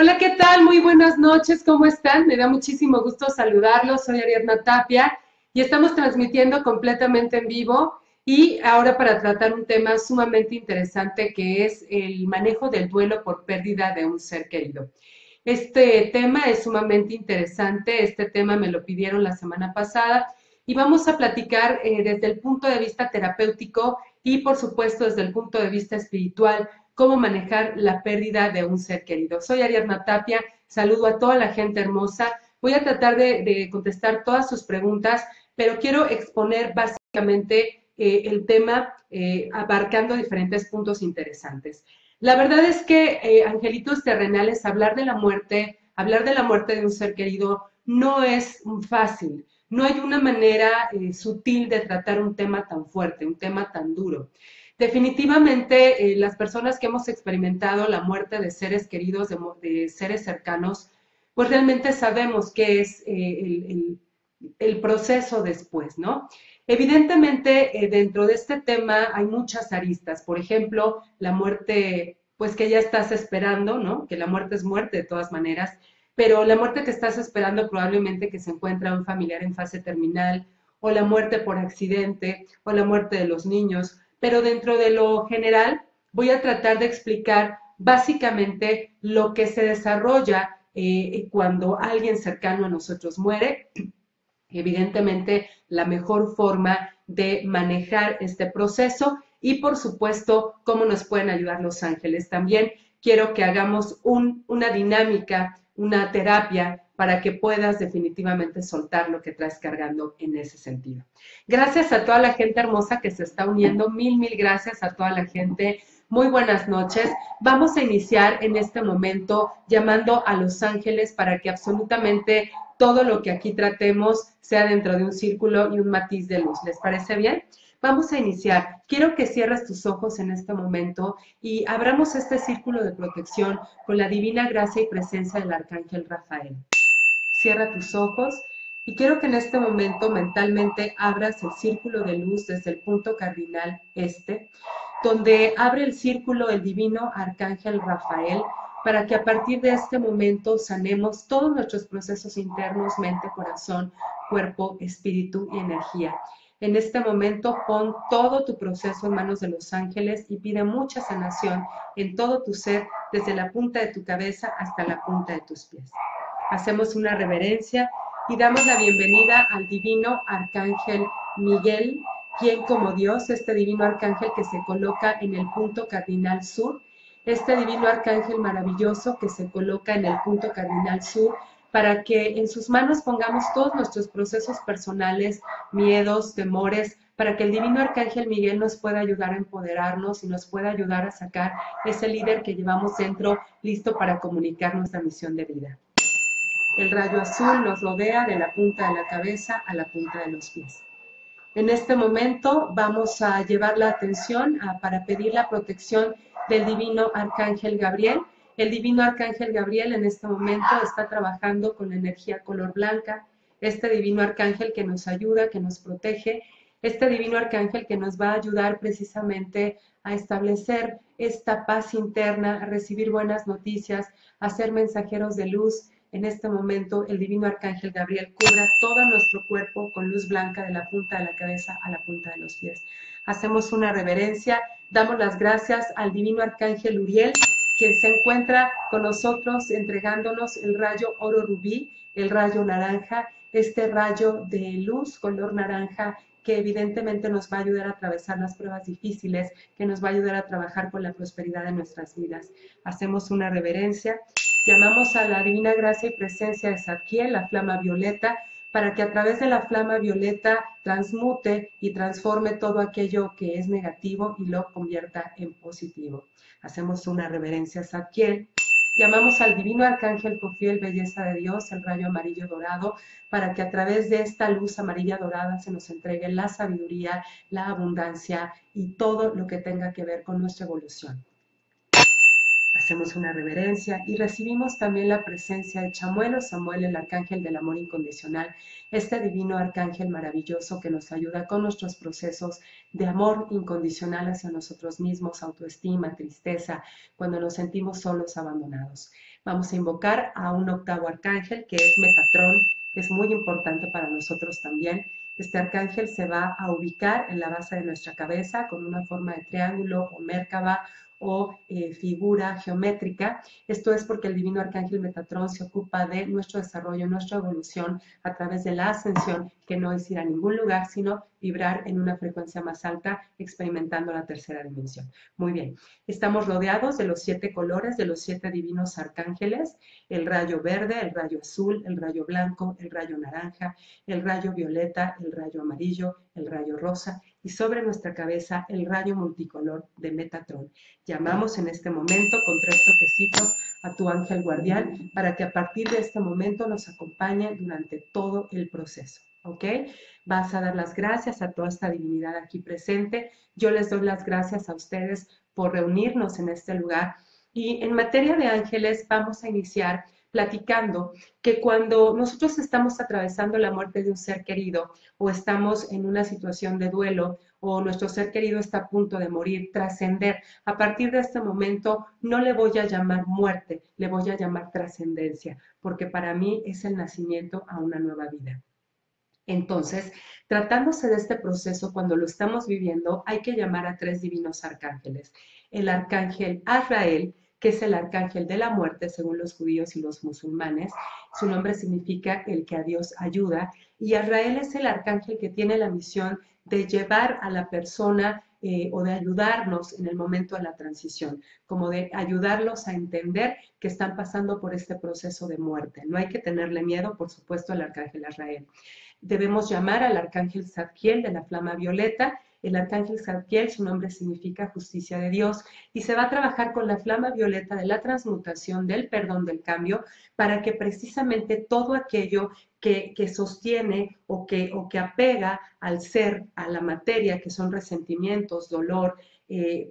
Hola, ¿qué tal? Muy buenas noches, ¿cómo están? Me da muchísimo gusto saludarlos. Soy Ariadna Tapia y estamos transmitiendo completamente en vivo y ahora para tratar un tema sumamente interesante que es el manejo del duelo por pérdida de un ser querido. Este tema es sumamente interesante, este tema me lo pidieron la semana pasada y vamos a platicar desde el punto de vista terapéutico y por supuesto desde el punto de vista espiritual cómo manejar la pérdida de un ser querido. Soy Ariadna Tapia, saludo a toda la gente hermosa. Voy a tratar de contestar todas sus preguntas, pero quiero exponer básicamente el tema abarcando diferentes puntos interesantes. La verdad es que, angelitos terrenales, hablar de la muerte de un ser querido, no es fácil. No hay una manera sutil de tratar un tema tan fuerte, un tema tan duro. Definitivamente, las personas que hemos experimentado la muerte de seres queridos, de seres cercanos, pues realmente sabemos qué es el proceso después, ¿no? Evidentemente, dentro de este tema hay muchas aristas. Por ejemplo, la muerte, pues que ya estás esperando, ¿no? Que la muerte es muerte de todas maneras, pero la muerte que estás esperando probablemente que se encuentra un familiar en fase terminal, o la muerte por accidente, o la muerte de los niños. Pero dentro de lo general, voy a tratar de explicar básicamente lo que se desarrolla cuando alguien cercano a nosotros muere. Evidentemente, la mejor forma de manejar este proceso y, por supuesto, cómo nos pueden ayudar los ángeles. También quiero que hagamos una dinámica, una terapia para que puedas definitivamente soltar lo que traes cargando en ese sentido. Gracias a toda la gente hermosa que se está uniendo. Mil gracias a toda la gente. Muy buenas noches. Vamos a iniciar en este momento llamando a los ángeles para que absolutamente todo lo que aquí tratemos sea dentro de un círculo y un matiz de luz. ¿Les parece bien? Vamos a iniciar. Quiero que cierres tus ojos en este momento y abramos este círculo de protección con la divina gracia y presencia del Arcángel Rafael. Cierra tus ojos y quiero que en este momento mentalmente abras el círculo de luz desde el punto cardinal este, donde abre el círculo el divino Arcángel Rafael, para que a partir de este momento sanemos todos nuestros procesos internos, mente, corazón, cuerpo, espíritu y energía. En este momento pon todo tu proceso en manos de los ángeles y pide mucha sanación en todo tu ser, desde la punta de tu cabeza hasta la punta de tus pies. Hacemos una reverencia y damos la bienvenida al divino Arcángel Miguel, quien como Dios, este divino arcángel que se coloca en el punto cardinal sur, este divino arcángel maravilloso que se coloca en el punto cardinal sur, para que en sus manos pongamos todos nuestros procesos personales, miedos, temores, para que el divino arcángel Miguel nos pueda ayudar a empoderarnos y nos pueda ayudar a sacar ese líder que llevamos dentro, listo para comunicar nuestra misión de vida. El rayo azul nos rodea de la punta de la cabeza a la punta de los pies. En este momento vamos a llevar la atención para pedir la protección del divino arcángel Gabriel. El divino arcángel Gabriel en este momento está trabajando con la energía color blanca, este divino arcángel que nos ayuda, que nos protege, este divino arcángel que nos va a ayudar precisamente a establecer esta paz interna, a recibir buenas noticias, a ser mensajeros de luz. En este momento, el divino arcángel Gabriel cubra todo nuestro cuerpo con luz blanca de la punta de la cabeza a la punta de los pies. Hacemos una reverencia, damos las gracias al divino arcángel Uriel, quien se encuentra con nosotros entregándonos el rayo oro rubí, el rayo naranja, este rayo de luz color naranja que evidentemente nos va a ayudar a atravesar las pruebas difíciles, que nos va a ayudar a trabajar con la prosperidad de nuestras vidas. Hacemos una reverencia. Llamamos a la divina gracia y presencia de Zadkiel, la flama violeta, para que a través de la flama violeta transmute y transforme todo aquello que es negativo y lo convierta en positivo. Hacemos una reverencia a Zadkiel. Llamamos al divino arcángel Jofiel, belleza de Dios, el rayo amarillo dorado, para que a través de esta luz amarilla dorada se nos entregue la sabiduría, la abundancia y todo lo que tenga que ver con nuestra evolución. hacemos una reverencia y recibimos también la presencia de Chamuel o Samuel, el arcángel del amor incondicional, este divino arcángel maravilloso que nos ayuda con nuestros procesos de amor incondicional hacia nosotros mismos, autoestima, tristeza, cuando nos sentimos solos, abandonados. Vamos a invocar a un octavo arcángel que es Metatrón, que es muy importante para nosotros también. Este arcángel se va a ubicar en la base de nuestra cabeza con una forma de triángulo o mérkaba o figura geométrica. Esto es porque el divino arcángel Metatrón se ocupa de nuestro desarrollo, nuestra evolución a través de la ascensión, que no es ir a ningún lugar, sino vibrar en una frecuencia más alta, experimentando la tercera dimensión. Muy bien, estamos rodeados de los 7 colores, de los 7 divinos arcángeles, el rayo verde, el rayo azul, el rayo blanco, el rayo naranja, el rayo violeta, el rayo amarillo, el rayo rosa, y sobre nuestra cabeza el rayo multicolor de Metatrón. Llamamos en este momento con 3 toquecitos a tu ángel guardián para que a partir de este momento nos acompañe durante todo el proceso, ¿ok? Vas a dar las gracias a toda esta divinidad aquí presente. Yo les doy las gracias a ustedes por reunirnos en este lugar. Y en materia de ángeles vamos a iniciar platicando que cuando nosotros estamos atravesando la muerte de un ser querido o estamos en una situación de duelo o nuestro ser querido está a punto de morir, trascender, a partir de este momento no le voy a llamar muerte, le voy a llamar trascendencia, porque para mí es el nacimiento a una nueva vida. Entonces, tratándose de este proceso, cuando lo estamos viviendo, hay que llamar a 3 divinos arcángeles. El arcángel Azrael, que es el arcángel de la muerte, según los judíos y los musulmanes. Su nombre significa el que a Dios ayuda. Y Azrael es el arcángel que tiene la misión de llevar a la persona o de ayudarnos en el momento de la transición, como de ayudarlos a entender que están pasando por este proceso de muerte. No hay que tenerle miedo, por supuesto, al arcángel Azrael. Debemos llamar al arcángel Zadkiel de la flama violeta. El arcángel Zadkiel, su nombre significa justicia de Dios, y se va a trabajar con la flama violeta de la transmutación, del perdón, del cambio, para que precisamente todo aquello que sostiene o que apega al ser, a la materia, que son resentimientos, dolor,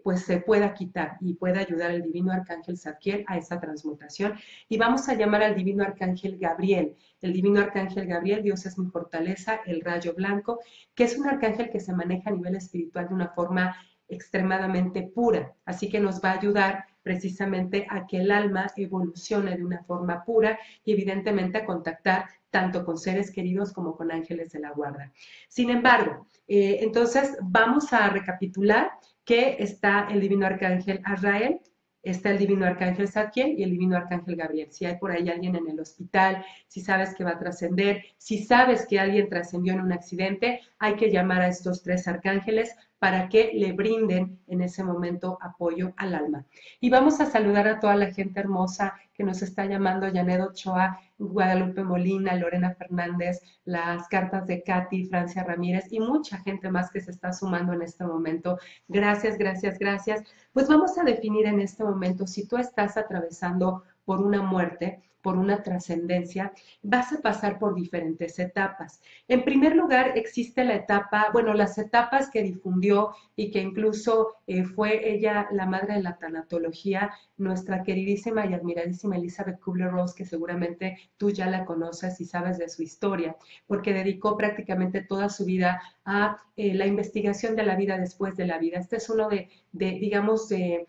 pues se pueda quitar y pueda ayudar al divino arcángel Zadkiel a esa transmutación. Y vamos a llamar al divino arcángel Gabriel. El divino arcángel Gabriel, Dios es mi fortaleza, el rayo blanco, que es un arcángel que se maneja a nivel espiritual de una forma extremadamente pura. Así que nos va a ayudar precisamente a que el alma evolucione de una forma pura y evidentemente a contactar tanto con seres queridos como con ángeles de la guarda. Sin embargo, entonces vamos a recapitular que está el divino arcángel Azrael, está el divino arcángel Zadkiel y el divino arcángel Gabriel. Si hay por ahí alguien en el hospital, si sabes que va a trascender, si sabes que alguien trascendió en un accidente, hay que llamar a estos 3 arcángeles para que le brinden en ese momento apoyo al alma. Y vamos a saludar a toda la gente hermosa que nos está llamando: Janet Ochoa, Guadalupe Molina, Lorena Fernández, las cartas de Katy, Francia Ramírez y mucha gente más que se está sumando en este momento. Gracias, gracias, gracias. Pues vamos a definir en este momento, si tú estás atravesando por una muerte, por una trascendencia, vas a pasar por diferentes etapas. En primer lugar, existe la etapa, bueno, las etapas que difundió y que incluso fue ella la madre de la tanatología, nuestra queridísima y admiradísima Elizabeth Kubler-Ross, que seguramente tú ya la conoces y sabes de su historia, porque dedicó prácticamente toda su vida a la investigación de la vida después de la vida. Este es uno digamos, de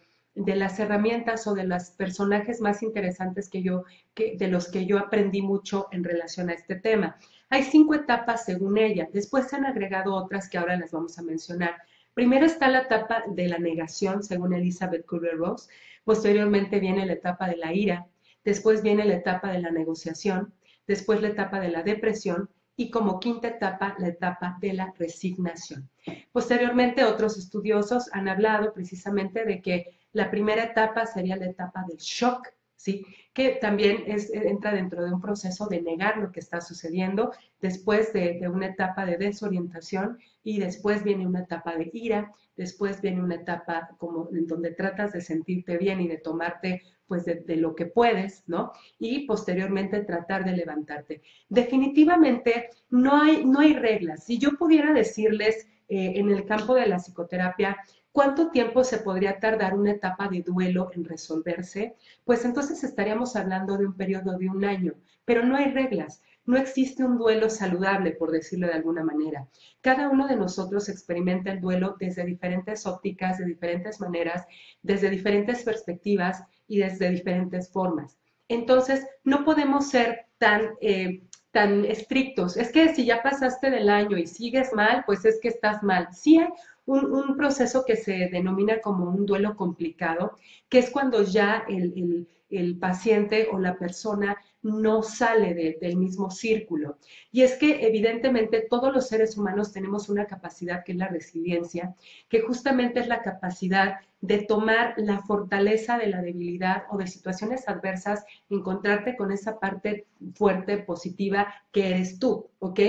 las herramientas o de los personajes más interesantes de los que yo aprendí mucho en relación a este tema. Hay 5 etapas según ella, después se han agregado otras que ahora las vamos a mencionar. Primero está la etapa de la negación, según Elizabeth Kubler-Ross. Posteriormente viene la etapa de la ira, después viene la etapa de la negociación, después la etapa de la depresión y como quinta etapa, la etapa de la resignación. Posteriormente, otros estudiosos han hablado precisamente de que la primera etapa sería la etapa del shock, ¿sí? Que también entra dentro de un proceso de negar lo que está sucediendo, después de una etapa de desorientación, y después viene una etapa de ira, después viene una etapa como en donde tratas de sentirte bien y de tomarte pues de lo que puedes, ¿no? Y posteriormente tratar de levantarte. Definitivamente no hay reglas. Si yo pudiera decirles en el campo de la psicoterapia ¿Cuánto tiempo se podría tardar una etapa de duelo en resolverse? Pues entonces estaríamos hablando de un periodo de un año, pero no hay reglas. No existe un duelo saludable, por decirlo de alguna manera. Cada uno de nosotros experimenta el duelo desde diferentes ópticas, de diferentes maneras, desde diferentes perspectivas y desde diferentes formas. Entonces, no podemos ser tan estrictos. Es que si ya pasaste del año y sigues mal, pues es que estás mal. Sí hay un proceso que se denomina como un duelo complicado, que es cuando ya el paciente o la persona no sale del mismo círculo. Y es que evidentemente todos los seres humanos tenemos una capacidad que es la resiliencia, que justamente es la capacidad de tomar la fortaleza de la debilidad o de situaciones adversas, encontrarte con esa parte fuerte, positiva que eres tú, ¿ok?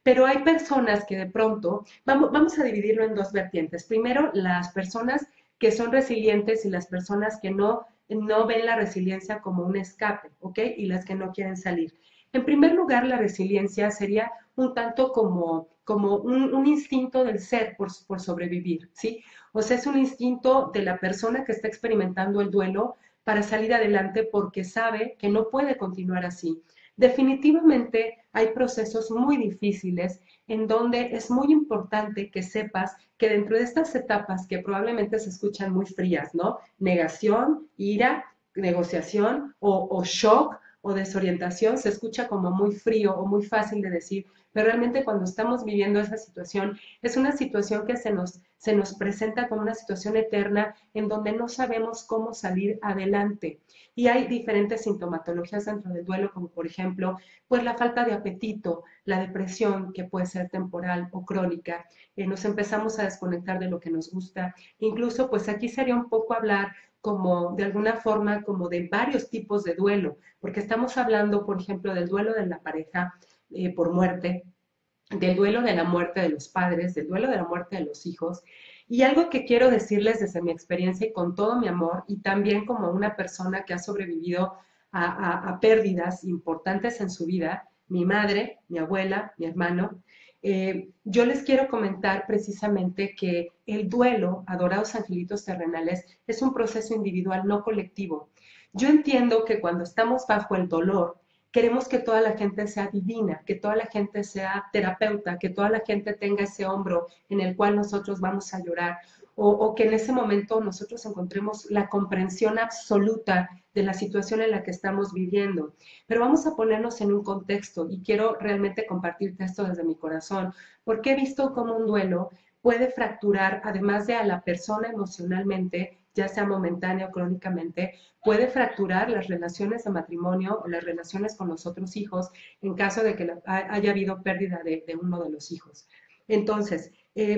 Pero hay personas que de pronto, vamos a dividirlo en dos vertientes. Primero, las personas que son resilientes y las personas que no ven la resiliencia como un escape, ¿ok? Y las que no quieren salir. En primer lugar, la resiliencia sería un tanto como un instinto del ser por sobrevivir, ¿sí? O sea, es un instinto de la persona que está experimentando el duelo para salir adelante porque sabe que no puede continuar así. Definitivamente hay procesos muy difíciles en donde es muy importante que sepas que dentro de estas etapas que probablemente se escuchan muy frías, ¿no? Negación, ira, negociación o shock o desorientación, se escucha como muy frío o muy fácil de decir, pero realmente cuando estamos viviendo esa situación, es una situación que se nos presenta como una situación eterna en donde no sabemos cómo salir adelante. Y hay diferentes sintomatologías dentro del duelo, como por ejemplo, pues la falta de apetito, la depresión, que puede ser temporal o crónica, nos empezamos a desconectar de lo que nos gusta. Incluso, pues aquí sería un poco hablar como de alguna forma como de varios tipos de duelo, porque estamos hablando, por ejemplo, del duelo de la pareja por muerte, del duelo de la muerte de los padres, del duelo de la muerte de los hijos. Y algo que quiero decirles desde mi experiencia y con todo mi amor, y también como una persona que ha sobrevivido a pérdidas importantes en su vida, mi madre, mi abuela, mi hermano, yo les quiero comentar precisamente que el duelo, adorados angelitos terrenales, es un proceso individual, no colectivo. Yo entiendo que cuando estamos bajo el dolor, queremos que toda la gente sea divina, que toda la gente sea terapeuta, que toda la gente tenga ese hombro en el cual nosotros vamos a llorar, o que en ese momento nosotros encontremos la comprensión absoluta de la situación en la que estamos viviendo. Pero vamos a ponernos en un contexto y quiero realmente compartirte esto desde mi corazón, porque he visto cómo un duelo puede fracturar, además de a la persona emocionalmente, ya sea momentánea o crónicamente, puede fracturar las relaciones de matrimonio o las relaciones con los otros hijos en caso de que haya habido pérdida de uno de los hijos. Entonces,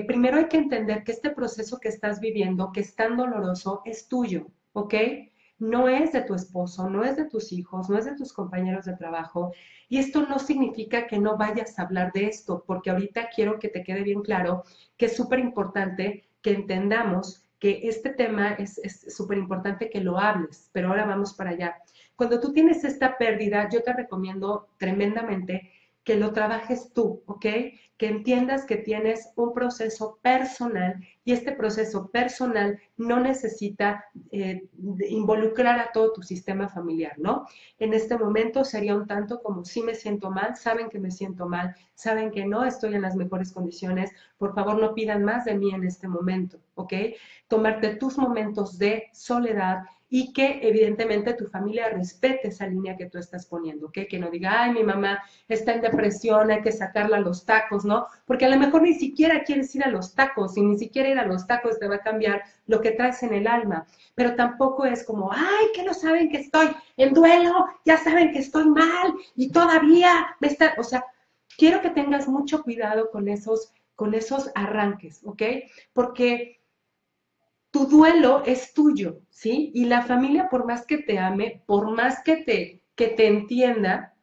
primero hay que entender que este proceso que estás viviendo, que es tan doloroso, es tuyo, ¿ok? No es de tu esposo, no es de tus hijos, no es de tus compañeros de trabajo. Y esto no significa que no vayas a hablar de esto, porque ahorita quiero que te quede bien claro que es súper importante que entendamos que este tema es súper importante que lo hables, pero ahora vamos para allá. Cuando tú tienes esta pérdida, yo te recomiendo tremendamente que lo trabajes tú, ¿ok? Que entiendas que tienes un proceso personal y este proceso personal no necesita involucrar a todo tu sistema familiar, ¿no? En este momento sería un tanto como si me siento mal, saben que me siento mal, saben que no estoy en las mejores condiciones, por favor no pidan más de mí en este momento, ¿ok? Tomarte tus momentos de soledad y que evidentemente tu familia respete esa línea que tú estás poniendo, ¿ok? Que no diga, ay, mi mamá está en depresión, hay que sacarla a los tacos, ¿no? Porque a lo mejor ni siquiera quieres ir a los tacos y ni siquiera ir a los tacos te va a cambiar lo que traes en el alma, pero tampoco es como, ay, que no saben que estoy en duelo, ya saben que estoy mal y todavía me está, o sea, quiero que tengas mucho cuidado con esos arranques, ¿ok? Porque tu duelo es tuyo, ¿sí? Y la familia, por más que te ame, por más que te entienda,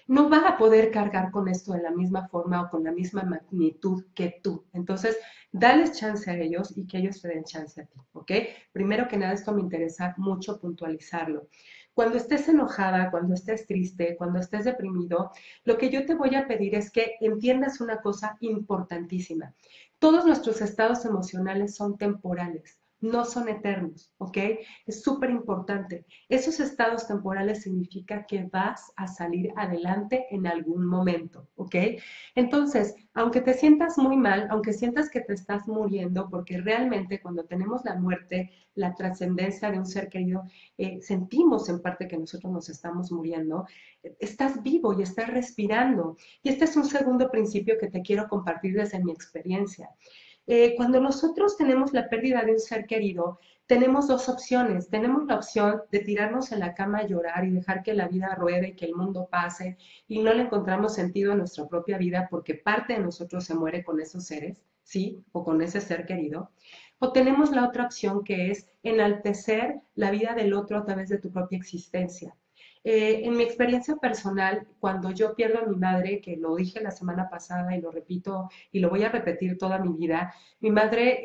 no va a poder cargar con esto de la misma forma o con la misma magnitud que tú. Entonces, dales chance a ellos y que ellos te den chance a ti, ¿ok? Primero que nada, esto me interesa mucho puntualizarlo. Cuando estés enojada, cuando estés triste, cuando estés deprimido, lo que yo te voy a pedir es que entiendas una cosa importantísima. Todos nuestros estados emocionales son temporales, no son eternos, ¿ok? Es súper importante. Esos estados temporales significa que vas a salir adelante en algún momento, ¿ok? Entonces, aunque te sientas muy mal, aunque sientas que te estás muriendo, porque realmente cuando tenemos la muerte, la trascendencia de un ser querido, sentimos en parte que nosotros nos estamos muriendo, estás vivo y estás respirando. Y este es un segundo principio que te quiero compartir desde mi experiencia. Cuando nosotros tenemos la pérdida de un ser querido, tenemos dos opciones. Tenemos la opción de tirarnos en la cama a llorar y dejar que la vida ruede y que el mundo pase y no le encontramos sentido a nuestra propia vida porque parte de nosotros se muere con esos seres, ¿sí? O con ese ser querido. O tenemos la otra opción que es enaltecer la vida del otro a través de tu propia existencia. En mi experiencia personal, cuando yo pierdo a mi madre, que lo dije la semana pasada y lo repito y lo voy a repetir toda mi vida, mi madre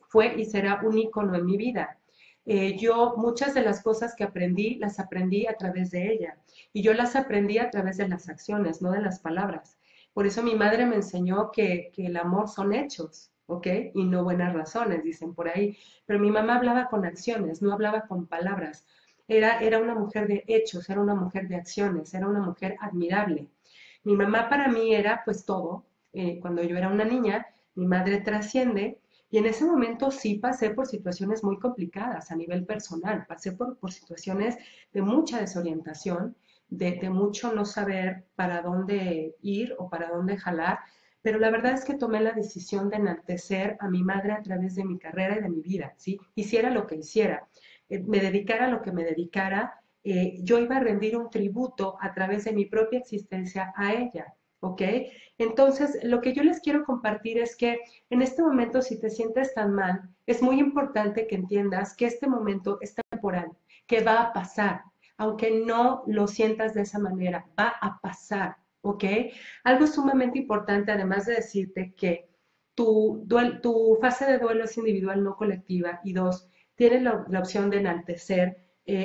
fue y será un ícono en mi vida. Yo muchas de las cosas que aprendí, las aprendí a través de ella. Y yo las aprendí a través de las acciones, no de las palabras. Por eso mi madre me enseñó que el amor son hechos, ¿ok? Y no buenas razones, dicen por ahí. Pero mi mamá hablaba con acciones, no hablaba con palabras. Era una mujer de hechos, era una mujer de acciones, era una mujer admirable. Mi mamá para mí era pues todo. Cuando yo era una niña, mi madre trasciende y en ese momento sí pasé por situaciones muy complicadas a nivel personal, pasé por situaciones de mucha desorientación, de mucho no saber para dónde ir o para dónde jalar, pero la verdad es que tomé la decisión de enaltecer a mi madre a través de mi carrera y de mi vida, ¿sí? Hiciera lo que hiciera, me dedicara a lo que me dedicara, yo iba a rendir un tributo a través de mi propia existencia a ella, ¿ok? Entonces, lo que yo les quiero compartir es que en este momento, si te sientes tan mal, es muy importante que entiendas que este momento es temporal, que va a pasar, aunque no lo sientas de esa manera, va a pasar, ¿ok? Algo sumamente importante, además de decirte que tu fase de duelo es individual, no colectiva, y dos, tienes la opción de enaltecer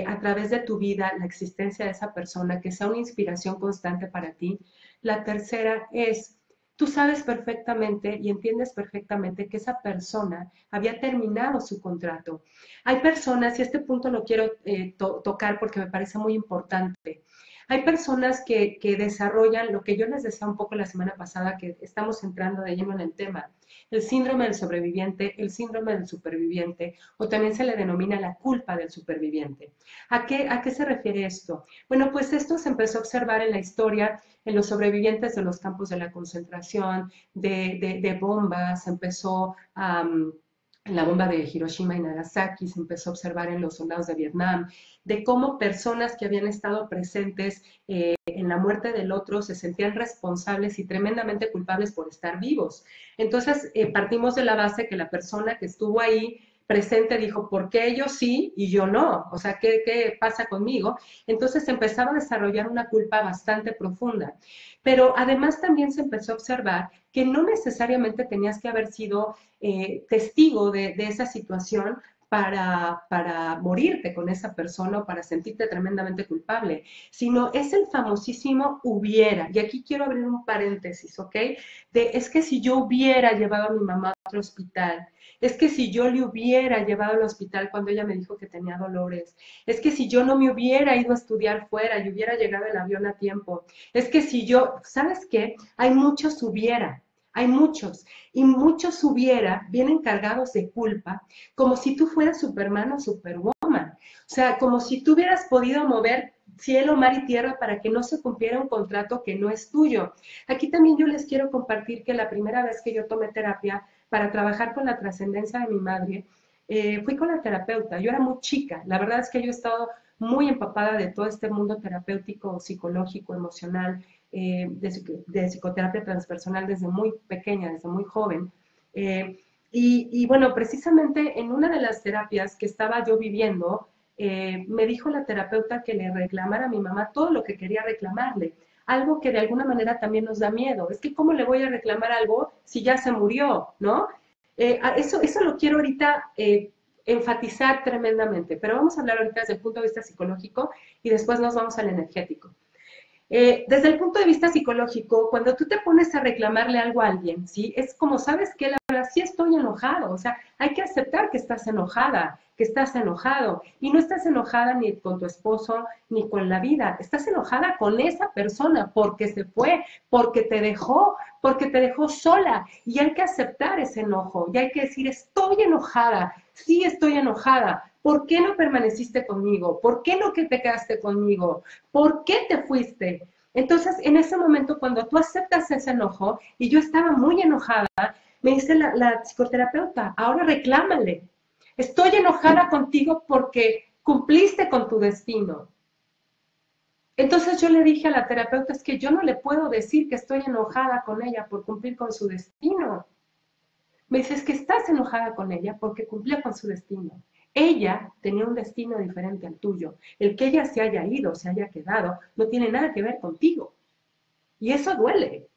a través de tu vida la existencia de esa persona, que sea una inspiración constante para ti. La tercera es, tú sabes perfectamente y entiendes perfectamente que esa persona había terminado su contrato. Hay personas, y este punto lo quiero tocar porque me parece muy importante, hay personas que desarrollan lo que yo les decía un poco la semana pasada, que estamos entrando de lleno en el tema, el síndrome del sobreviviente, el síndrome del superviviente, o también se le denomina la culpa del superviviente. ¿A qué se refiere esto? Bueno, pues esto se empezó a observar en la historia, en los sobrevivientes de los campos de la concentración, de bombas, se empezó en la bomba de Hiroshima y Nagasaki, se empezó a observar en los soldados de Vietnam, de cómo personas que habían estado presentes en la muerte del otro se sentían responsables y tremendamente culpables por estar vivos. Entonces, partimos de la base que la persona que estuvo ahí presente dijo, ¿por qué ellos sí y yo no? O sea, ¿qué pasa conmigo? Entonces empezaba a desarrollar una culpa bastante profunda. Pero además también se empezó a observar que no necesariamente tenías que haber sido testigo de esa situación para morirte con esa persona o para sentirte tremendamente culpable, sino es el famosísimo hubiera. Y aquí quiero abrir un paréntesis, ¿ok? Es que si yo hubiera llevado a mi mamá a otro hospital, es que si yo le hubiera llevado al hospital cuando ella me dijo que tenía dolores, es que si yo no me hubiera ido a estudiar fuera y hubiera llegado el avión a tiempo, es que si yo, ¿sabes qué? Hay muchos hubiera. Hay muchos, y muchos hubiera vienen cargados de culpa, como si tú fueras Superman o Superwoman. O sea, como si tú hubieras podido mover cielo, mar y tierra para que no se cumpliera un contrato que no es tuyo. Aquí también yo les quiero compartir que la primera vez que yo tomé terapia para trabajar con la trascendencia de mi madre, fui con la terapeuta. Yo era muy chica. La verdad es que yo he estado muy empapada de todo este mundo terapéutico, psicológico, emocional, de psicoterapia transpersonal desde muy pequeña, desde muy joven. Y bueno, precisamente en una de las terapias que estaba yo viviendo, me dijo la terapeuta que le reclamara a mi mamá todo lo que quería reclamarle. algo que de alguna manera también nos da miedo. Es que ¿cómo le voy a reclamar algo si ya se murió, ¿no? Eso lo quiero ahorita enfatizar tremendamente, pero vamos a hablar ahorita desde el punto de vista psicológico y después nos vamos al energético. Desde el punto de vista psicológico, cuando tú te pones a reclamarle algo a alguien, ¿sí? Es como, ¿sabes qué? La verdad, sí estoy enojado, o sea, hay que aceptar que estás enojada, que estás enojado, y no estás enojada ni con tu esposo, ni con la vida, estás enojada con esa persona porque se fue, porque te dejó sola, y hay que aceptar ese enojo, y hay que decir, estoy enojada, sí estoy enojada, ¿por qué no permaneciste conmigo? ¿Por qué no que te quedaste conmigo? ¿Por qué te fuiste? Entonces, en ese momento, cuando tú aceptas ese enojo, y yo estaba muy enojada, me dice la psicoterapeuta, ahora reclámale. Estoy enojada contigo porque cumpliste con tu destino. Entonces yo le dije a la terapeuta, es que yo no le puedo decir que estoy enojada con ella por cumplir con su destino. Me dice, es que estás enojada con ella porque cumplió con su destino. Ella tenía un destino diferente al tuyo. El que ella se haya ido, se haya quedado, no tiene nada que ver contigo. Y eso duele.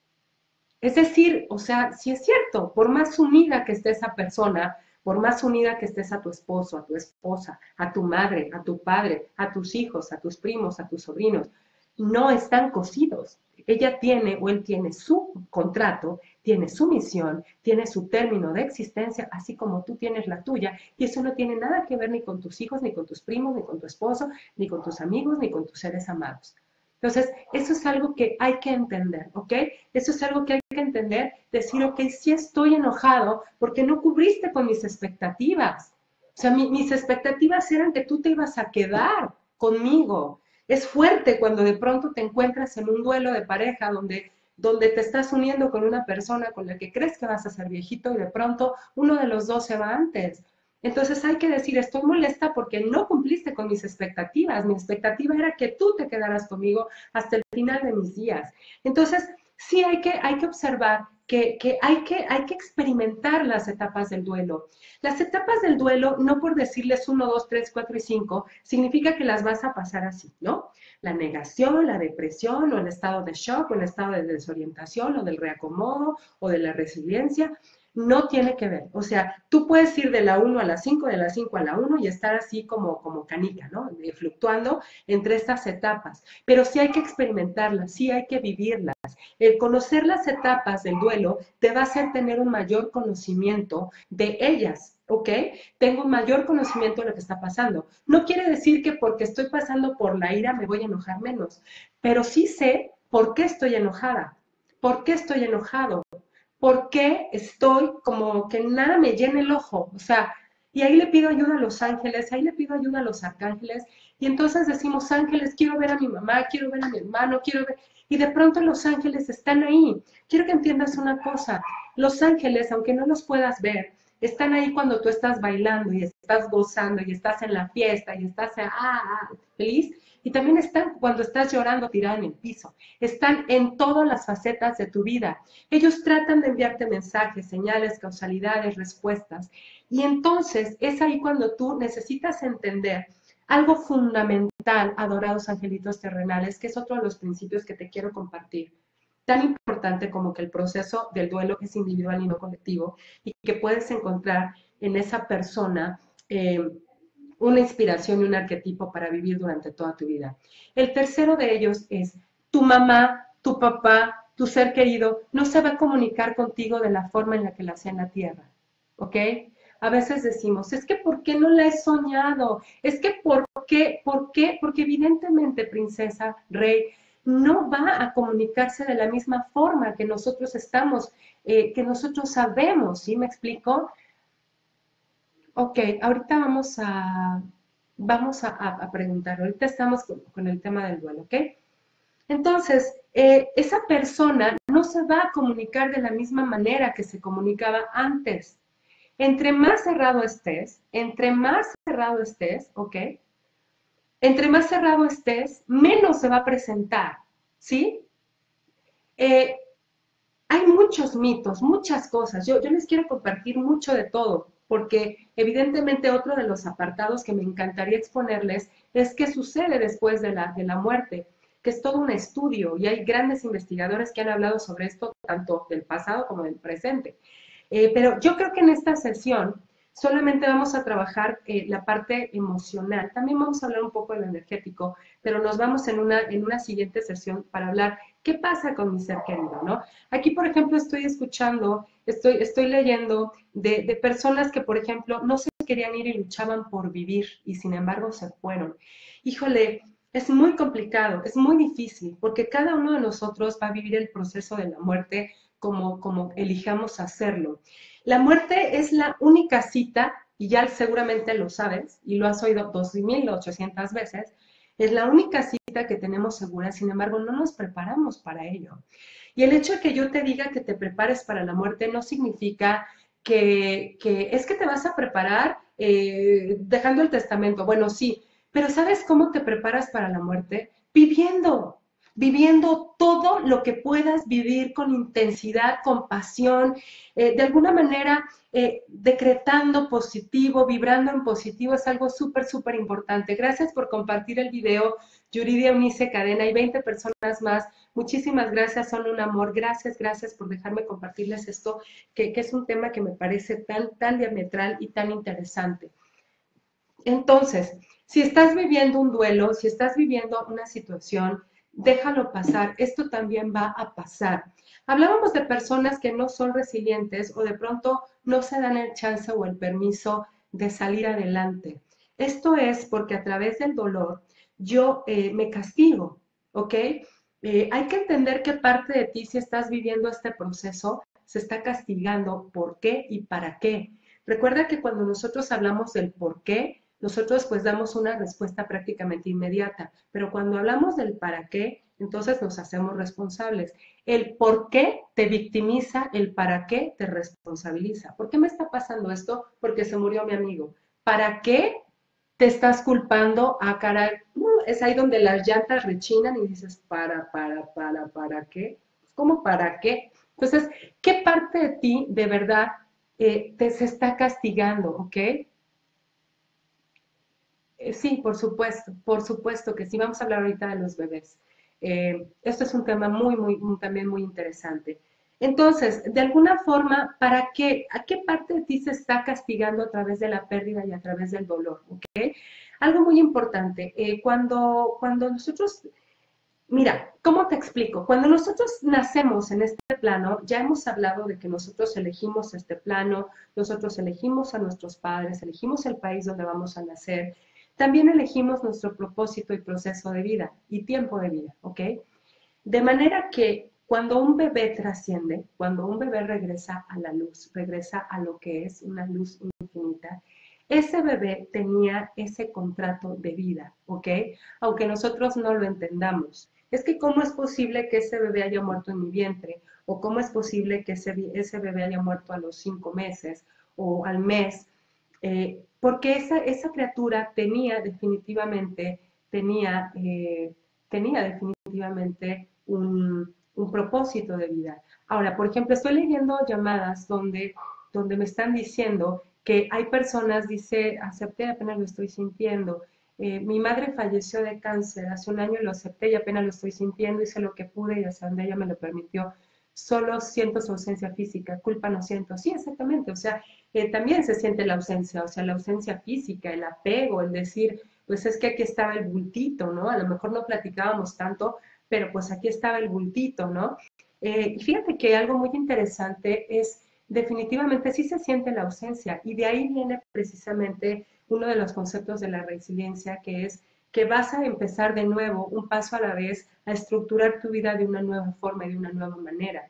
Es decir, o sea, si es cierto, por más unida que esté esa persona, por más unida que estés a tu esposo, a tu esposa, a tu madre, a tu padre, a tus hijos, a tus primos, a tus sobrinos, no están cosidos. Ella tiene o él tiene su contrato, tiene su misión, tiene su término de existencia, así como tú tienes la tuya, y eso no tiene nada que ver ni con tus hijos, ni con tus primos, ni con tu esposo, ni con tus amigos, ni con tus seres amados. Entonces, eso es algo que hay que entender, ¿ok? Eso es algo que hay que entender, decir, ok, sí estoy enojado porque no cubriste con mis expectativas. O sea, mis expectativas eran que tú te ibas a quedar conmigo. Es fuerte cuando de pronto te encuentras en un duelo de pareja donde te estás uniendo con una persona con la que crees que vas a ser viejito y de pronto uno de los dos se va antes. Entonces hay que decir, estoy molesta porque no cumpliste con mis expectativas. Mi expectativa era que tú te quedaras conmigo hasta el final de mis días. Entonces, sí hay que observar que hay que experimentar las etapas del duelo. Las etapas del duelo, no por decirles 1, 2, 3, 4 y 5, significa que las vas a pasar así, ¿no? La negación, la depresión, o el estado de shock, o el estado de desorientación, o del reacomodo, o de la resiliencia, no tiene que ver. O sea, tú puedes ir de la 1 a la 5, de la 5 a la 1 y estar así como canica, ¿no? Fluctuando entre estas etapas. Pero sí hay que experimentarlas, sí hay que vivirlas. El conocer las etapas del duelo te va a hacer tener un mayor conocimiento de ellas, ¿ok? Tengo un mayor conocimiento de lo que está pasando. No quiere decir que porque estoy pasando por la ira me voy a enojar menos, pero sí sé por qué estoy enojada, por qué estoy enojado, por qué estoy como que nada me llena el ojo, o sea, y ahí le pido ayuda a los ángeles, ahí le pido ayuda a los arcángeles, y entonces decimos, ángeles, quiero ver a mi mamá, quiero ver a mi hermano, quiero ver, y de pronto los ángeles están ahí. Quiero que entiendas una cosa, los ángeles, aunque no los puedas ver, están ahí cuando tú estás bailando y estás gozando y estás en la fiesta y estás feliz, y también están cuando estás llorando tirado en el piso, están en todas las facetas de tu vida. Ellos tratan de enviarte mensajes, señales, causalidades, respuestas. Y entonces es ahí cuando tú necesitas entender algo fundamental, adorados angelitos terrenales, que es otro de los principios que te quiero compartir. Tan importante como que el proceso del duelo es individual y no colectivo, y que puedes encontrar en esa persona una inspiración y un arquetipo para vivir durante toda tu vida. El tercero de ellos es tu mamá, tu papá, tu ser querido, no se va a comunicar contigo de la forma en la que la hacía en la tierra, ¿ok? A veces decimos, es que ¿por qué no la he soñado? Es que ¿por qué? ¿Por qué? Porque evidentemente, princesa, rey, no va a comunicarse de la misma forma que nosotros estamos, que nosotros sabemos, ¿sí me explico? Ok, ahorita vamos a preguntar, ahorita estamos con el tema del duelo, ¿ok? Entonces, esa persona no se va a comunicar de la misma manera que se comunicaba antes. Entre más cerrado estés, ¿ok? Entre más cerrado estés, menos se va a presentar, ¿sí? Eh, Hay muchos mitos, muchas cosas. Yo les quiero compartir mucho de todo, porque evidentemente otro de los apartados que me encantaría exponerles es qué sucede después de la muerte. que es todo un estudio y hay grandes investigadores que han hablado sobre esto, tanto del pasado como del presente. Pero yo creo que en esta sesión solamente vamos a trabajar la parte emocional. También vamos a hablar un poco de lo energético, pero nos vamos en una siguiente sesión para hablar qué pasa con mi ser querido, ¿no? Aquí, por ejemplo, estoy escuchando, estoy leyendo de personas que, por ejemplo, no se querían ir y luchaban por vivir y sin embargo se fueron. Híjole, es muy complicado, es muy difícil, porque cada uno de nosotros va a vivir el proceso de la muerte como elijamos hacerlo. La muerte es la única cita, y ya seguramente lo sabes, y lo has oído 2.800 veces, es la única cita que tenemos segura, sin embargo, no nos preparamos para ello. Y el hecho de que yo te diga que te prepares para la muerte no significa que es que te vas a preparar dejando el testamento. Bueno, sí, pero ¿sabes cómo te preparas para la muerte? Viviendo todo lo que puedas vivir con intensidad, con pasión, de alguna manera decretando positivo, vibrando en positivo, es algo súper, súper importante. Gracias por compartir el video, Yuridia Eunice Cadena, y 20 personas más. Muchísimas gracias, son un amor. Gracias, gracias por dejarme compartirles esto, que es un tema que me parece tan diametral y tan interesante. Entonces, si estás viviendo un duelo, si estás viviendo una situación, déjalo pasar, esto también va a pasar. Hablábamos de personas que no son resilientes o de pronto no se dan el chance o el permiso de salir adelante. Esto es porque a través del dolor yo me castigo, ¿ok? Hay que entender que parte de ti, si estás viviendo este proceso, se está castigando. ¿Por qué y para qué? Recuerda que cuando nosotros hablamos del por qué, nosotros pues damos una respuesta prácticamente inmediata, pero cuando hablamos del para qué, entonces nos hacemos responsables. El por qué te victimiza, el para qué te responsabiliza. ¿Por qué me está pasando esto? Porque se murió mi amigo. ¿Para qué te estás culpando? Ah, caray, es ahí donde las llantas rechinan y dices, ¿para qué? ¿Cómo para qué? Entonces, ¿qué parte de ti de verdad se está castigando, ok? Sí, por supuesto que sí. Vamos a hablar ahorita de los bebés. Esto es un tema también muy interesante. Entonces, de alguna forma, ¿a qué parte de ti se está castigando a través de la pérdida y a través del dolor? ¿Ok? Algo muy importante, cuando nosotros, mira, ¿cómo te explico? Cuando nosotros nacemos en este plano, ya hemos hablado de que nosotros elegimos este plano, nosotros elegimos a nuestros padres, elegimos el país donde vamos a nacer, también elegimos nuestro propósito y proceso de vida y tiempo de vida, ¿ok? De manera que cuando un bebé trasciende, cuando un bebé regresa a la luz, regresa a lo que es una luz infinita, ese bebé tenía ese contrato de vida, ¿ok? Aunque nosotros no lo entendamos. Es que ¿cómo es posible que ese bebé haya muerto en mi vientre? ¿O cómo es posible que ese bebé haya muerto a los 5 meses o al mes? Porque esa criatura tenía, tenía definitivamente un propósito de vida. Ahora, por ejemplo, estoy leyendo llamadas donde me están diciendo que hay personas, dice, acepté, apenas lo estoy sintiendo. Mi madre falleció de cáncer, hace un año lo acepté y apenas lo estoy sintiendo, hice lo que pude y hasta donde ella me lo permitió. Solo siento su ausencia física, culpa no siento. Sí, exactamente, o sea, también se siente la ausencia, o sea, la ausencia física, el apego, el decir, pues es que aquí estaba el bultito, ¿no? A lo mejor no platicábamos tanto, pero pues aquí estaba el bultito, ¿no? Y fíjate que algo muy interesante es, definitivamente sí se siente la ausencia, y de ahí viene precisamente uno de los conceptos de la resiliencia, que es que vas a empezar de nuevo, un paso a la vez, a estructurar tu vida de una nueva forma y de una nueva manera.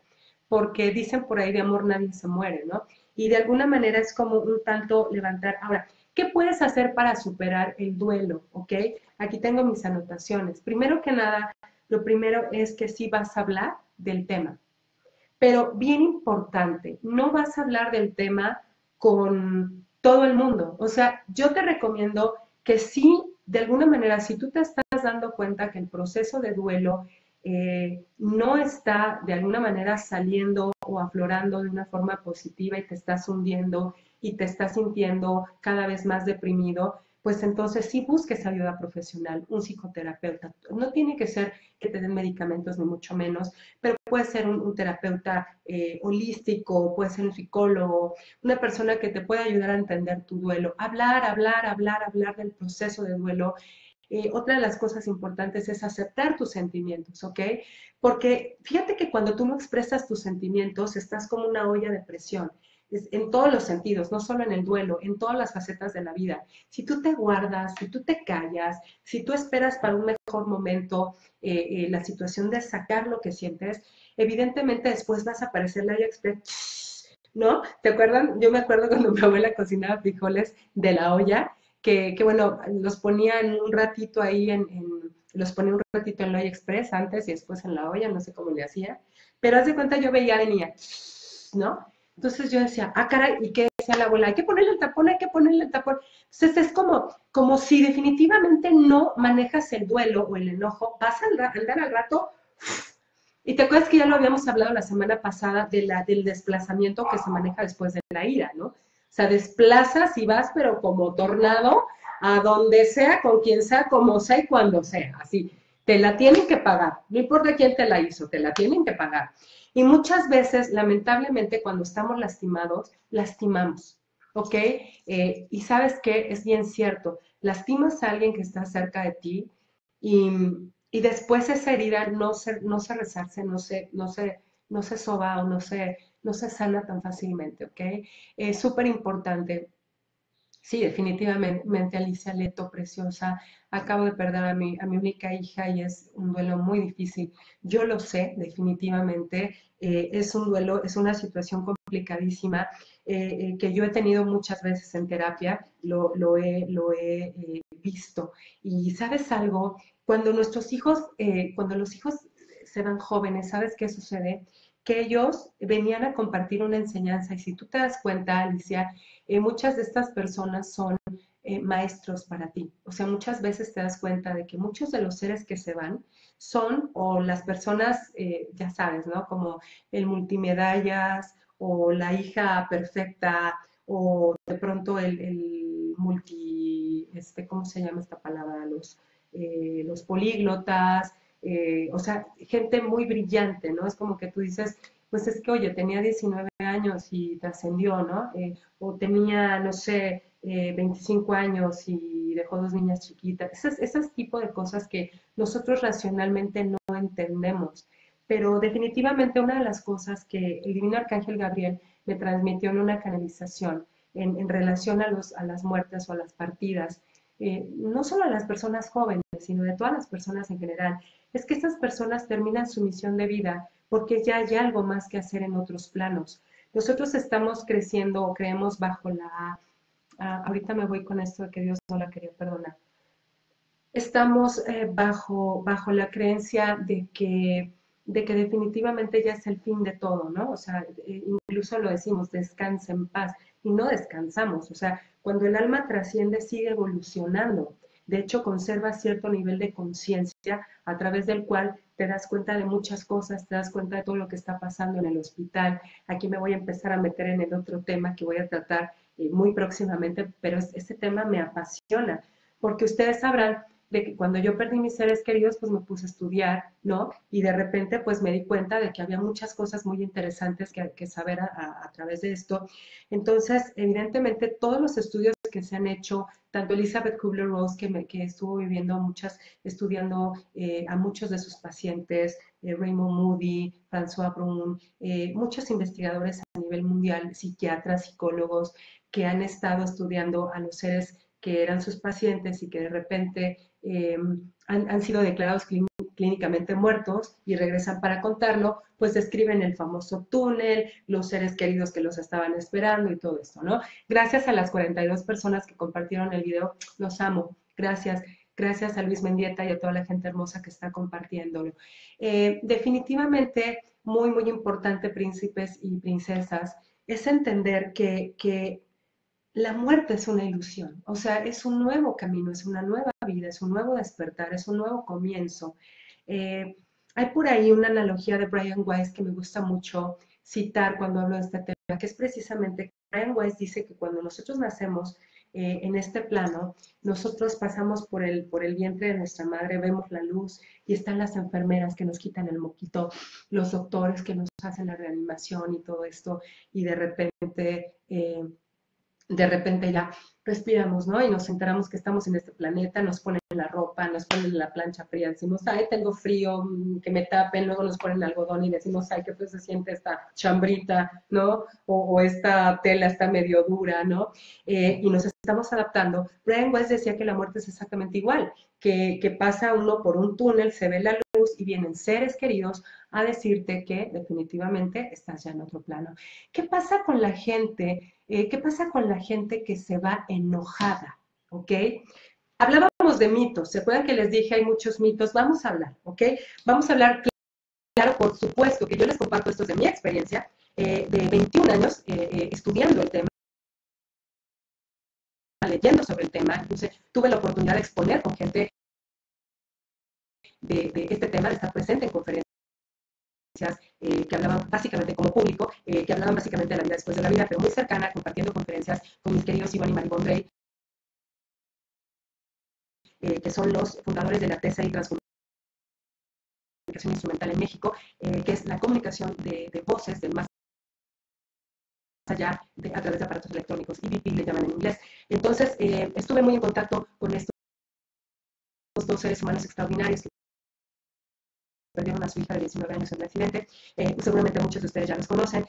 Porque dicen por ahí, de amor nadie se muere, ¿no? Y de alguna manera es como un tanto levantar. Ahora, ¿qué puedes hacer para superar el duelo? ¿Ok? Aquí tengo mis anotaciones. Primero que nada, lo primero es que sí vas a hablar del tema. Pero bien importante, no vas a hablar del tema con todo el mundo. O sea, yo te recomiendo que sí, de alguna manera, si tú te estás dando cuenta que el proceso de duelo no está de alguna manera saliendo o aflorando de una forma positiva y te estás hundiendo y te estás sintiendo cada vez más deprimido, pues entonces sí busques ayuda profesional, un psicoterapeuta. No tiene que ser que te den medicamentos, ni mucho menos, pero puede ser un terapeuta holístico, puede ser un psicólogo, una persona que te pueda ayudar a entender tu duelo. Hablar del proceso de duelo. Otra de las cosas importantes es aceptar tus sentimientos, ¿ok? Porque fíjate que cuando tú no expresas tus sentimientos, estás como una olla de presión, en todos los sentidos, no solo en el duelo, en todas las facetas de la vida. Si tú te guardas, si tú te callas, si tú esperas para un mejor momento la situación de sacar lo que sientes, evidentemente después vas a parecer la olla express, ¿no? ¿Te acuerdan? Yo me acuerdo cuando mi abuela cocinaba frijoles de la olla, que bueno, los ponían un ratito ahí los ponía un ratito en la olla express antes y después en la olla, no sé cómo le hacía, pero haz de cuenta yo veía venía, ¿no? Entonces yo decía, ah, caray, ¿y qué decía la abuela? Hay que ponerle el tapón, hay que ponerle el tapón. Entonces es como si definitivamente no manejas el duelo o el enojo, vas a andar al rato. Y te acuerdas que ya lo habíamos hablado la semana pasada del desplazamiento que se maneja después de la ira, ¿no? O sea, desplazas y vas, pero como tornado, a donde sea, con quien sea, como sea y cuando sea, así. Te la tienen que pagar, no importa quién te la hizo, te la tienen que pagar. Y muchas veces, lamentablemente, cuando estamos lastimados, lastimamos, ¿ok? Y sabes qué, es bien cierto, lastimas a alguien que está cerca de ti y, y después esa herida no se resarce, no se soba o no se sana tan fácilmente, ¿ok? Es súper importante. Sí, definitivamente, Alicia Leto, preciosa. Acabo de perder a mi única hija y es un duelo muy difícil. Yo lo sé, definitivamente. Es un duelo, es una situación complicadísima que yo he tenido muchas veces en terapia, lo he visto. Y sabes algo, cuando los hijos se van jóvenes, ¿sabes qué sucede? Que ellos venían a compartir una enseñanza y si tú te das cuenta, Alicia, muchas de estas personas son maestros para ti. O sea, muchas veces te das cuenta de que muchos de los seres que se van son o las personas, ya sabes, ¿no? Como el multimedallas o la hija perfecta o de pronto el multi, ¿cómo se llama esta palabra? Los políglotas, o sea, gente muy brillante, ¿no? Es como que tú dices, pues es que, oye, tenía 19 años y trascendió, ¿no? O tenía, no sé, 25 años y dejó dos niñas chiquitas. Esas tipo de cosas que nosotros racionalmente no entendemos. Pero definitivamente una de las cosas que el divino arcángel Gabriel me transmitió en una canalización en relación a las muertes o a las partidas, no solo a las personas jóvenes, sino de todas las personas en general, es que estas personas terminan su misión de vida porque ya hay algo más que hacer en otros planos. Nosotros estamos creciendo o creemos bajo ahorita me voy con esto de que Dios no la quería perdonar. Estamos bajo la creencia de que definitivamente ya es el fin de todo, ¿no? O sea, incluso lo decimos, descansa en paz, y no descansamos, o sea, cuando el alma trasciende sigue evolucionando, de hecho conserva cierto nivel de conciencia a través del cual te das cuenta de muchas cosas, te das cuenta de todo lo que está pasando en el hospital. Aquí me voy a empezar a meter en el otro tema que voy a tratar muy próximamente, pero este tema me apasiona, porque ustedes sabrán de que cuando yo perdí mis seres queridos, pues me puse a estudiar, ¿no? Y de repente, pues me di cuenta de que había muchas cosas muy interesantes que saber a través de esto. Entonces, evidentemente, todos los estudios que se han hecho, tanto Elizabeth Kubler-Ross, que estuvo estudiando a muchos de sus pacientes, Raymond Moody, François Brun, muchos investigadores a nivel mundial, psiquiatras, psicólogos, que han estado estudiando a los seres que eran sus pacientes y que de repente han sido declarados clínicamente muertos y regresan para contarlo, pues describen el famoso túnel, los seres queridos que los estaban esperando y todo esto, ¿no? Gracias a las 42 personas que compartieron el video, los amo. Gracias. Gracias a Luis Mendieta y a toda la gente hermosa que está compartiéndolo. Definitivamente, muy, muy importante, príncipes y princesas, es entender que la muerte es una ilusión, o sea, es un nuevo camino, es una nueva vida, es un nuevo despertar, es un nuevo comienzo. Eh, Hay por ahí una analogía de Brian Weiss que me gusta mucho citar cuando hablo de este tema, que es precisamente que Brian Weiss dice que cuando nosotros nacemos en este plano, nosotros pasamos por el vientre de nuestra madre, vemos la luz y están las enfermeras que nos quitan el moquito, los doctores que nos hacen la reanimación y todo esto, y de repente ya respiramos, ¿no? Y nos enteramos que estamos en este planeta, nos ponen la ropa, nos ponen la plancha fría, decimos, ay, tengo frío, que me tapen, luego nos ponen algodón y decimos, ay, qué feo se siente esta chambrita, ¿no? O esta tela está medio dura, ¿no? Y nos estamos adaptando. Brian Weiss decía que la muerte es exactamente igual, que pasa uno por un túnel, se ve la luz y vienen seres queridos a decirte que definitivamente estás ya en otro plano. ¿Qué pasa con la gente? ¿Qué pasa con la gente que se va enojada? ¿Ok? Hablábamos de mitos, ¿se acuerdan que les dije hay muchos mitos? Vamos a hablar, ¿ok? Vamos a hablar, claro, por supuesto, que yo les comparto esto de mi experiencia, de 21 años estudiando el tema, leyendo sobre el tema, entonces tuve la oportunidad de exponer con gente de este tema, de estar presente en conferencias que hablaban básicamente como público, que hablaban básicamente de la vida después de la vida, pero muy cercana, compartiendo conferencias con mis queridos Iván y Maribón Rey, que son los fundadores de la TESA y Transformación Instrumental en México, que es la comunicación de voces del más allá a través de aparatos electrónicos, EVP le llaman en inglés. Entonces, estuve muy en contacto con estos dos seres humanos extraordinarios que perdieron a su hija de 19 años en un accidente. Seguramente muchos de ustedes ya los conocen.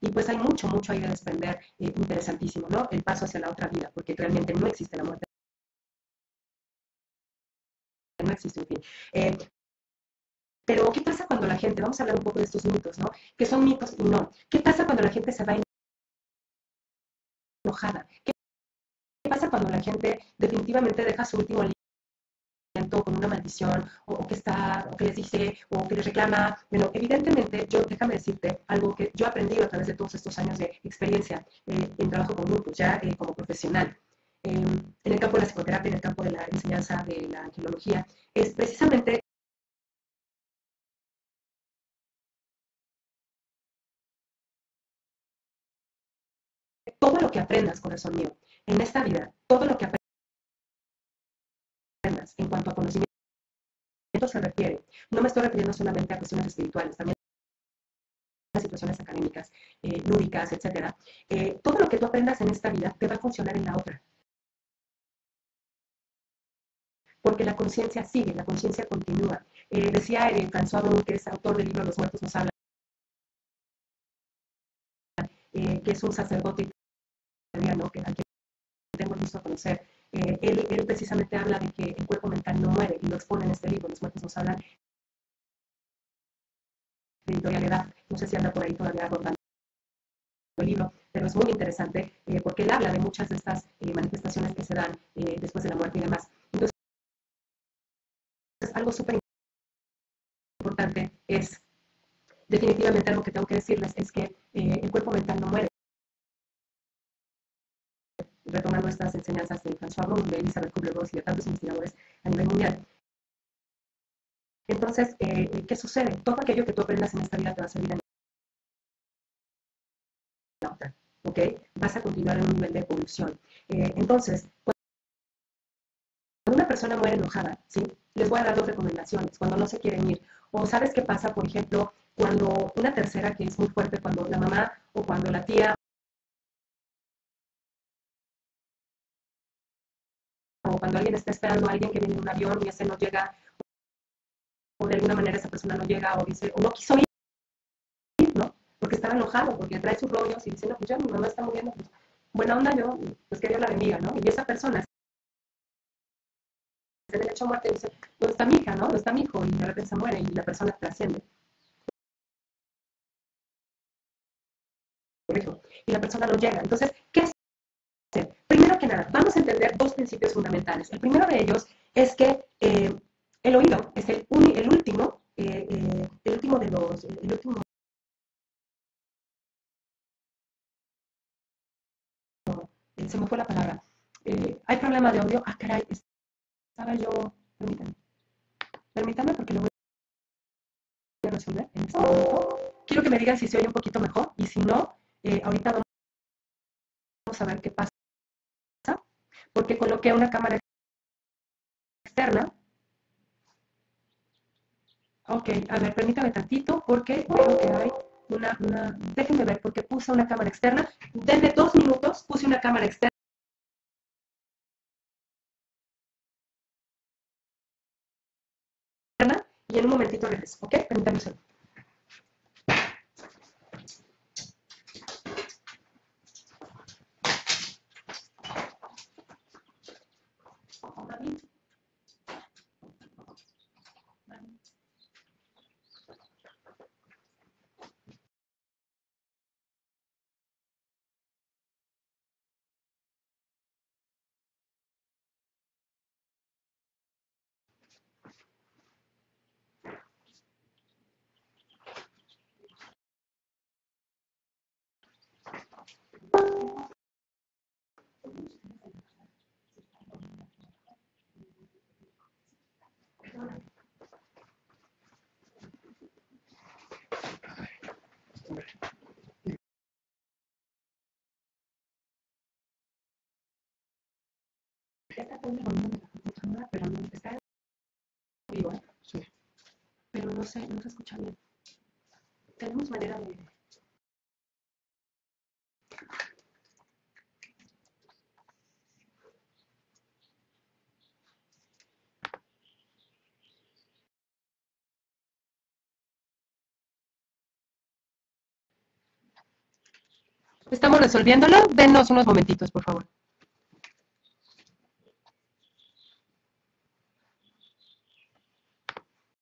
Y pues hay mucho, mucho ahí de desprender, interesantísimo, ¿no? El paso hacia la otra vida, porque realmente no existe la muerte, no existe un fin. Pero, ¿qué pasa cuando la gente, vamos a hablar un poco de estos mitos, ¿no? Que son mitos y no. ¿Qué pasa cuando la gente se va enojada? ¿Qué pasa cuando la gente definitivamente deja su último aliento con una maldición, o que está, o que les dice, o que les reclama? Bueno, evidentemente, déjame decirte algo que yo he aprendido a través de todos estos años de experiencia en trabajo con grupos, ya como profesional. En el campo de la psicoterapia, en el campo de la enseñanza de la angelología, es precisamente todo lo que aprendas, corazón mío, en esta vida, todo lo que aprendas en cuanto a conocimiento se refiere, no me estoy refiriendo solamente a cuestiones espirituales, también a situaciones académicas, lúdicas, etcétera. Todo lo que tú aprendas en esta vida te va a funcionar en la otra. Porque la conciencia sigue, la conciencia continúa. Decía François Brun, que es autor del libro Los muertos nos hablan, que es un sacerdote italiano, que al que tengo el gusto de conocer. Él precisamente habla de que el cuerpo mental no muere, y lo expone en este libro, Los muertos nos hablan, de Editorial Edad. No sé si anda por ahí todavía rondando el libro, pero es muy interesante, porque él habla de muchas de estas manifestaciones que se dan después de la muerte y demás. Entonces, algo súper importante es, definitivamente algo que tengo que decirles, es que el cuerpo mental no muere. Retomando estas enseñanzas de François Brun, de Elizabeth Kubler-Ross y de tantos investigadores a nivel mundial. Entonces, ¿qué sucede? Todo aquello que tú aprendas en esta vida te va a servir en la otra, ¿ok? Vas a continuar en un nivel de evolución. Entonces, cuando una persona muere enojada, ¿sí? Les voy a dar dos recomendaciones. Cuando no se quieren ir, o ¿sabes qué pasa? Por ejemplo, cuando una tercera, que es muy fuerte, cuando la mamá o cuando la tía o cuando alguien está esperando a alguien que viene en un avión y ese no llega, o de alguna manera esa persona no llega, o dice, o no quiso ir, ¿no? Porque estaba enojado, porque trae sus rollos y dice, no, pues ya mi mamá está muriendo, pues buena onda yo, pues que Dios la bendiga, ¿no? Y esa persona se le echa muerte y dice, ¿dónde está mi hija, no? ¿Dónde está mi hijo? Y de repente se muere y la persona trasciende. Y la persona no llega. Entonces, ¿qué hacer? Primero que nada, vamos a entender dos principios fundamentales. El primero de ellos es que el oído es el último, el último de los, el último, se me fue la palabra. Hay problema de audio. Ah, caray, estaba yo, permítanme porque lo voy a resolver en este momento. Quiero que me digan si se oye un poquito mejor y si no, ahorita vamos a ver qué pasa. porque coloqué una cámara externa. Ok, a ver, permítame tantito porque veo que hay déjenme ver, porque puse una cámara externa. Denme 2 minutos, puse una cámara externa y en un momentito regreso, ¿ok? Permítame un segundo. Ya está todo el volumen de la computadora, pero no está en vivo, ¿eh? Sí. Pero no sé, no se escucha bien. Tenemos manera de... Estamos resolviéndolo. Denos unos momentitos, por favor.